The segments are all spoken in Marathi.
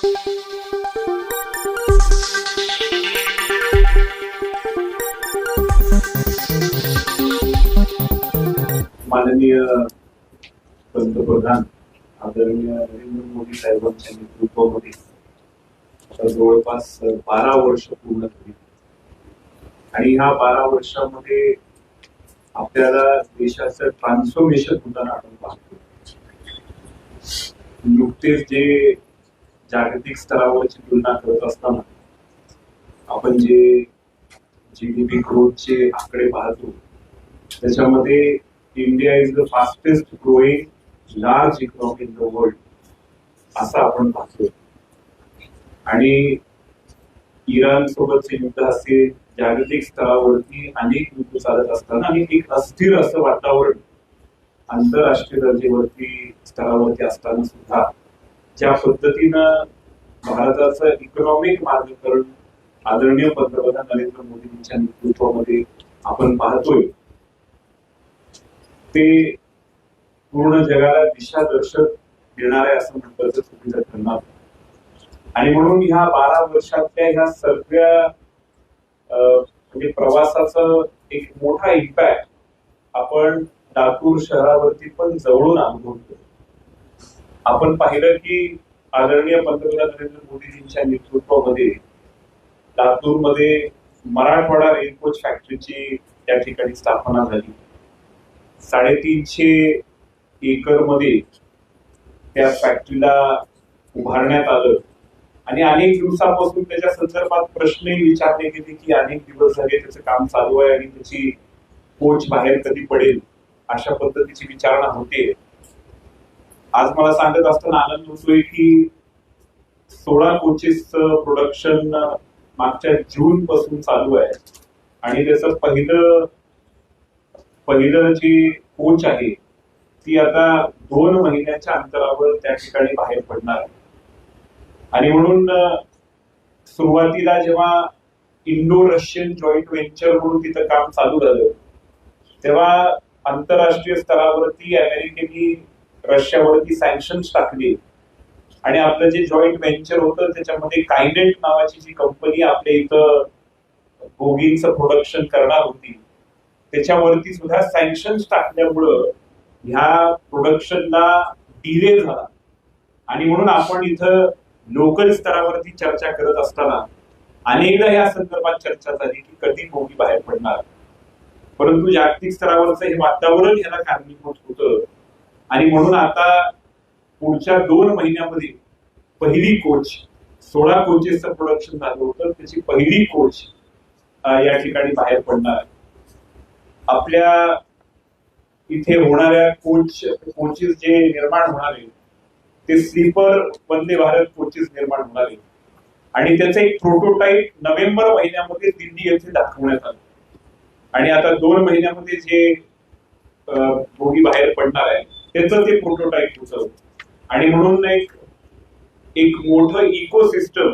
माननीय पंतप्रधान आदरणीय नरेंद्र मोदी साहेबांच्या नेतृत्वामध्ये जवळपास 12 वर्ष पूर्ण झाली आणि ह्या 12 वर्षामध्ये आपल्याला देशाचं ट्रान्सफॉर्मेशन होताना आपण पाहतो. नुकतेच जे जागतिक स्तरावरची तुलना करत असताना आपण जे GDP ग्रोथचे आकडे पाहतो त्याच्यामध्ये India is the fastest growing large economy in the world असं आपण पाहतो. आणि इराण सोबतचे युद्ध असे जागतिक स्तरावरती अनेक युद्ध चालत असताना आणि एक अस्थिर असं वातावरण आंतरराष्ट्रीय दर्जेवरती स्तरावरती असताना सुद्धा ज्या पद्धतीनं भारताचं इकॉनॉमिक मार्गीकरण आदरणीय पंतप्रधान नरेंद्र मोदींच्या नेतृत्वामध्ये आपण पाहतोय ते पूर्ण जगाला दिशादर्शक देणार आहे असं म्हटलं तर चुकीचं ठरणार. आणि म्हणून ह्या 12 वर्षातल्या ह्या सगळ्या म्हणजे प्रवासाचं एक मोठा इम्पॅक्ट आपण लातूर शहरावरती पण जवळून अनुभवतो. आपण पाहिलं की आदरणीय पंतप्रधान नरेंद्र मोदीजींच्या नेतृत्वामध्ये लातूरमध्ये मराठवाडा रेल कोच फॅक्टरीची त्या ठिकाणी स्थापना झाली. 350 एकर मध्ये त्या फॅक्टरीला उभारण्यात आलं आणि अनेक दिवसापासून त्याच्या संदर्भात प्रश्नही विचारले गेले की अनेक दिवस झाले त्याचं काम चालू आहे आणि त्याची कोच बाहेर कधी पडेल अशा पद्धतीची विचारणा होते. आज मला सांगत असताना आनंद होतोय की 16 कोचेसचं प्रोडक्शन मागच्या जून पासून चालू आहे आणि त्याचं पहिलं जी कोच आहे ती आता 2 महिन्याच्या अंतरावर त्या ठिकाणी बाहेर पडणार आहे. आणि म्हणून सुरुवातीला जेव्हा इंडो रशियन जॉईंट व्हेंचर म्हणून तिथं काम चालू झालं तेव्हा आंतरराष्ट्रीय स्तरावरती अमेरिकेने रशियावरती सँक्शन्स टाकले आणि आपलं जे जॉईंट व्हेंचर होतं त्याच्यामध्ये कायनेट नावाची जी कंपनी आपल्या इथं बोगींचं प्रोडक्शन करणार होती त्याच्यावरती सुद्धा सँक्शन्स टाकल्यामुळं ह्या प्रोडक्शनला डिले झाला. आणि म्हणून आपण इथं लोकल स्तरावरती चर्चा करत असताना अनेकदा या संदर्भात चर्चा झाली की कधी बोगी बाहेर पडणार. परंतु जागतिक स्तरावरचं हे वातावरण याला कारणीभूत होतं आणि म्हणून आता पुढच्या 2 महिन्यामध्ये पहिली कोच 16 कोचेसचं प्रोडक्शन झालं होतं त्याची पहिली कोच या ठिकाणी बाहेर पडणार. आपल्या इथे होणाऱ्या कोचेस जे निर्माण होणार आहे ते स्लीपर वंदे भारत कोचेस निर्माण होणार आहे आणि त्याचं एक प्रोटोटाईप नोव्हेंबर महिन्यामध्ये दिल्ली येथे दाखवण्यात आलं आणि आता 2 महिन्यामध्ये जे बोगी बाहेर पडणार आहे त्याचं ते प्रोटोटाईप होतं. आणि म्हणून एक मोठं इकोसिस्टम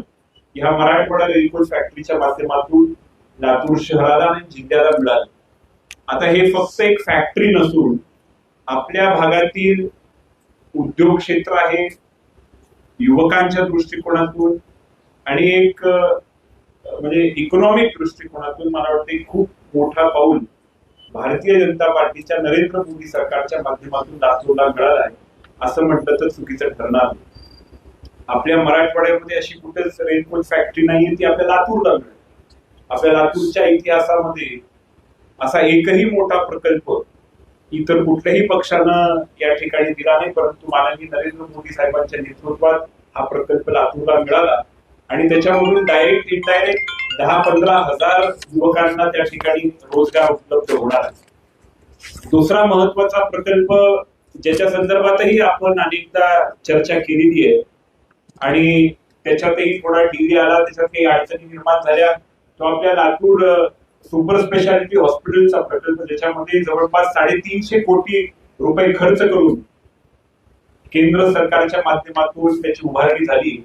ह्या मराठवाडा रेल कोच फॅक्टरीच्या माध्यमातून लातूर शहराला आणि जिल्ह्याला मिळालं. आता हे फक्त एक फॅक्टरी नसून आपल्या भागातील उद्योग क्षेत्र आहे युवकांच्या दृष्टिकोनातून आणि एक म्हणजे इकॉनॉमिक दृष्टिकोनातून मला वाटतं खूप मोठा पाऊल भारतीय जनता पार्टीच्या नरेंद्र मोदी सरकारच्या माध्यमातून लातूरला मिळाला आहे असं म्हटलं तर चुकीचं ठरणार. आपल्या मराठवाड्यामध्ये अशी कुठेच रेल कोच फॅक्टरी नाहीये ती आपल्या लातूरला मिळेल. आपल्या लातूरच्या इतिहासामध्ये असा एकही मोठा प्रकल्प इतर कुठल्याही पक्षानं या ठिकाणी दिला नाही परंतु माननीय नरेंद्र मोदी साहेबांच्या नेतृत्वात हा प्रकल्प लातूरला मिळाला आणि त्याच्यामधून डायरेक्ट इनडायरेक्ट 10-15 हजार युवकांना त्या ठिकाणी रोजगार उपलब्ध होणार आहे. दुसरा महत्वाचा प्रकल्प ज्याच्या संदर्भातही आपण अनेकदा चर्चा केलेली आहे आणि त्याच्यातही थोडा डिले आला त्याच्यात काही अडचणी निर्माण झाल्या तो आपल्या लातूर सुपर स्पेशालिटी हॉस्पिटलचा प्रकल्प ज्याच्यामध्ये जवळपास 350 कोटी रुपये खर्च करून केंद्र सरकारच्या माध्यमातून त्याची उभारणी झाली.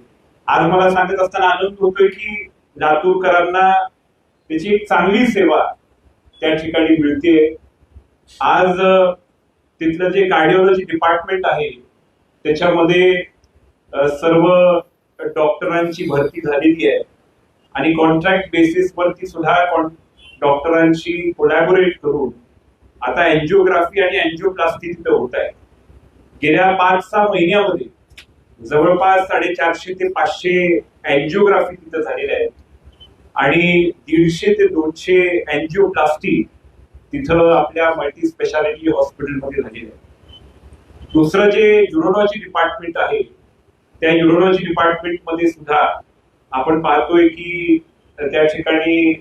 आज मला सांगत असताना आनंद होतोय की लातूरकरांना त्याची एक चांगली सेवा त्या ठिकाणी मिळते. आज तिथलं जे कार्डिओलॉजी डिपार्टमेंट आहे त्याच्यामध्ये सर्व डॉक्टरांची भरती झालेली आहे आणि कॉन्ट्रॅक्ट बेसिस वरती सुद्धा डॉक्टरांशी कोलॅबोरेट करून आता अँजिओग्राफी आणि अँजिओप्लास्टी तिथं होत आहे. गेल्या 5-6 महिन्यामध्ये जवळपास 450 ते 500 अँजिओग्राफी तिथं झालेल्या आहेत आणि 150 ते 200 अँजिओप्लास्टी तिथं आपल्या मल्टी स्पेशालिटी हॉस्पिटलमध्ये झालेली आहे. दुसरं जे न्यूरोलॉजी डिपार्टमेंट आहे त्या न्यूरोलॉजी डिपार्टमेंटमध्ये सुद्धा आपण पाहतोय की त्या ठिकाणी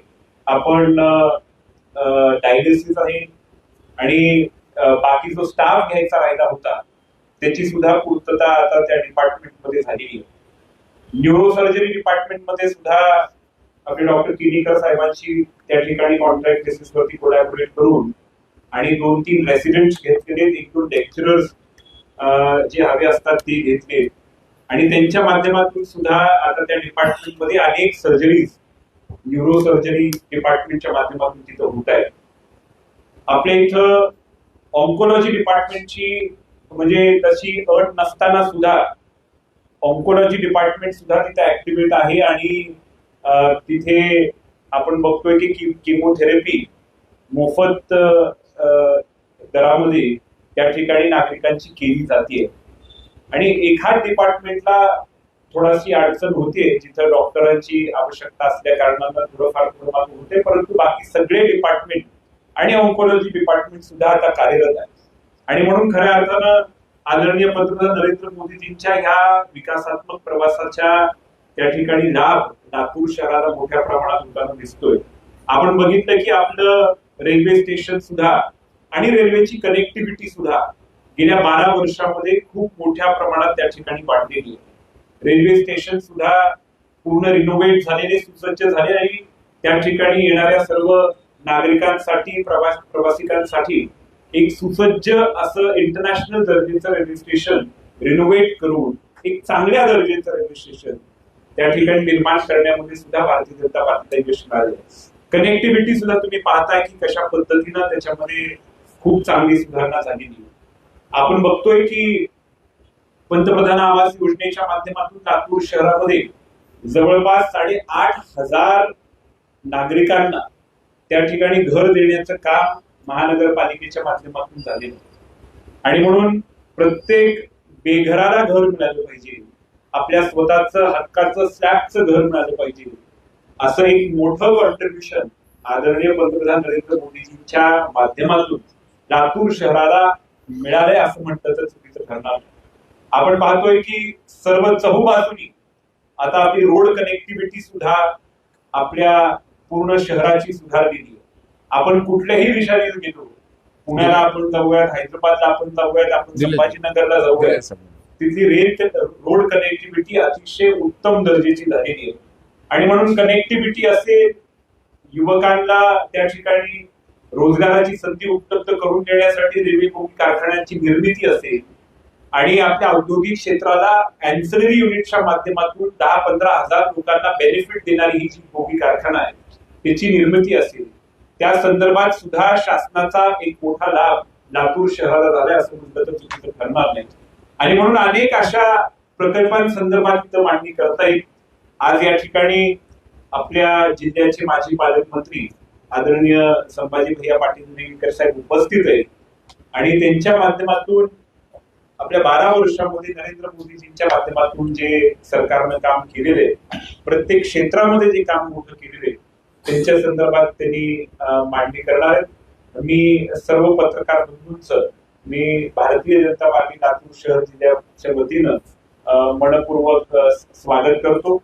आपण डायलिसिस आहे आणि बाकी जो स्टाफ घ्यायचा राहिला होता त्याची सुद्धा पूर्तता आता त्या डिपार्टमेंटमध्ये झालेली आहे. न्यूरोसर्जरी डिपार्टमेंटमध्ये सुद्धा आपले डॉक्टर किनीकर साहेबांची त्या ठिकाणी कॉन्ट्रॅक्ट बेसिसवरती कोलॅबोरेट करून आणि 2-3 रेसिडेंट्स घेतलेले, 1-2 लेक्चरर्स जे हवे असतात ते घेतले आणि त्यांच्या माध्यमातून सुद्धा आता त्या डिपार्टमेंटमध्ये अनेक सर्जरीज न्यूरो सर्जरी डिपार्टमेंटच्या माध्यमातून तिथं होत आहेत. आपल्या इथं ऑन्कोलॉजी डिपार्टमेंटची म्हणजे तशी अट नसताना सुद्धा ऑन्कोलॉजी डिपार्टमेंट सुद्धा तिथे ऍक्टिव्हेट आहे आणि तिथे आपण बघतोय की किमोथेरपी मोफत दरामध्ये त्या ठिकाणी नागरिकांची केली जाते आणि एखाद डिपार्टमेंटला थोडीशी अडचण होते जिथं डॉक्टरांची आवश्यकता असल्या कारणानं थोडंफार होते, परंतु बाकी सगळे डिपार्टमेंट आणि ऑन्कोलॉजी डिपार्टमेंट सुद्धा आता कार्यरत आहे. आणि म्हणून खऱ्या अर्थानं आदरणीय पंतप्रधान नरेंद्र मोदीजींच्या ह्या विकासात्मक प्रवासाच्या त्या ठिकाणी लाभ लातूर शहराला मोठ्या प्रमाणात होताना दिसतोय. आपण बघितलं की आपलं रेल्वे स्टेशन सुद्धा आणि रेल्वेची कनेक्टिव्हिटी सुद्धा गेल्या 12 वर्षामध्ये खूप मोठ्या प्रमाणात त्या ठिकाणी वाढलेली आहे. रेल्वे स्टेशन सुद्धा पूर्ण रिनोव्हेट झालेले, सुसज्ज झाले आणि त्या ठिकाणी येणाऱ्या सर्व नागरिकांसाठी, प्रवासिकांसाठी एक सुसज्ज असं इंटरनॅशनल दर्जाचं रेल्वे स्टेशन रिनोव्हेट करून एक चांगल्या दर्जाचं रेल्वे स्टेशन त्या ठिकाणी निर्माण करण्यामध्ये सुद्धा भारतीय जनता पार्टीला यश मिळाले. कनेक्टिव्हिटी सुद्धा तुम्ही पाहताय की कशा पद्धतीनं त्याच्यामध्ये खूप चांगली सुधारणा झालेली. आपण बघतोय की पंतप्रधान आवास योजनेच्या माध्यमातून लातूर शहरामध्ये जवळपास 8,500 नागरिकांना त्या ठिकाणी घर देण्याचं काम महानगरपालिकेच्या माध्यमातून झालेलं आणि म्हणून प्रत्येक बेघराला घर मिळालं पाहिजे, आपल्या स्वतःचं हक्काचं स्लॅबचं घर मिळालं पाहिजे, असं एक मोठं कॉन्ट्रीब्युशन आदरणीय पंतप्रधान नरेंद्र मोदीजींच्या माध्यमातून लातूर शहराला मिळालंय असं म्हटलं तर चुकीचं ठरणार. आपण पाहतोय की सर्व चहूबाजूनी आता आपली रोड कनेक्टिव्हिटी सुद्धा आपल्या पूर्ण शहराची सुधारलेली. आपण कुठल्याही दिशेने गेलो, पुण्याला आपण जाऊयात, हैदराबादला आपण जाऊयात, आपण संभाजीनगरला जाऊयात, तिथली रोड कनेक्टिव्हिटी अतिशय उत्तम दर्जाची झालेली आहे. आणि म्हणून कनेक्टिव्हिटी असेल, युवकांना त्या ठिकाणी रोजगाराची संधी उपलब्ध करून देण्यासाठी रेल्वे बोगी कारखान्यांची निर्मिती असेल आणि आपल्या औद्योगिक क्षेत्राला अँसिलरी युनिटच्या माध्यमातून 10-15 हजार लोकांना बेनिफिट देणारी ही जी बोगी कारखाना आहे त्याची निर्मिती असेल, त्या संदर्भात सुद्धा शासनाचा एक मोठा लाभ लातूर शहराला झालाय असं म्हटलं तर चुकीचं ठरणार नाही. आणि म्हणून अनेक अशा प्रकल्पांसंदर्भात तिथं मांडणी करता येईल. आज या ठिकाणी आपल्या जिल्ह्याचे माजी पालकमंत्री आदरणीय संभाजी भैया पाटील निलंगेकर साहेब उपस्थित आहेत आणि त्यांच्या माध्यमातून आपल्या 12 वर्षांमध्ये नरेंद्र मोदीजींच्या माध्यमातून जे सरकारनं काम केलेलं आहे, प्रत्येक क्षेत्रामध्ये जे काम मोठं केलेलं आहे त्यांच्या संदर्भात त्यांनी मांडणी करणार आहेत. मी सर्व पत्रकार बंधूंचं मी भारतीय जनता पार्टी लातूर शहर जिल्ह्याच्या वतीनं मनपूर्वक स्वागत करतो.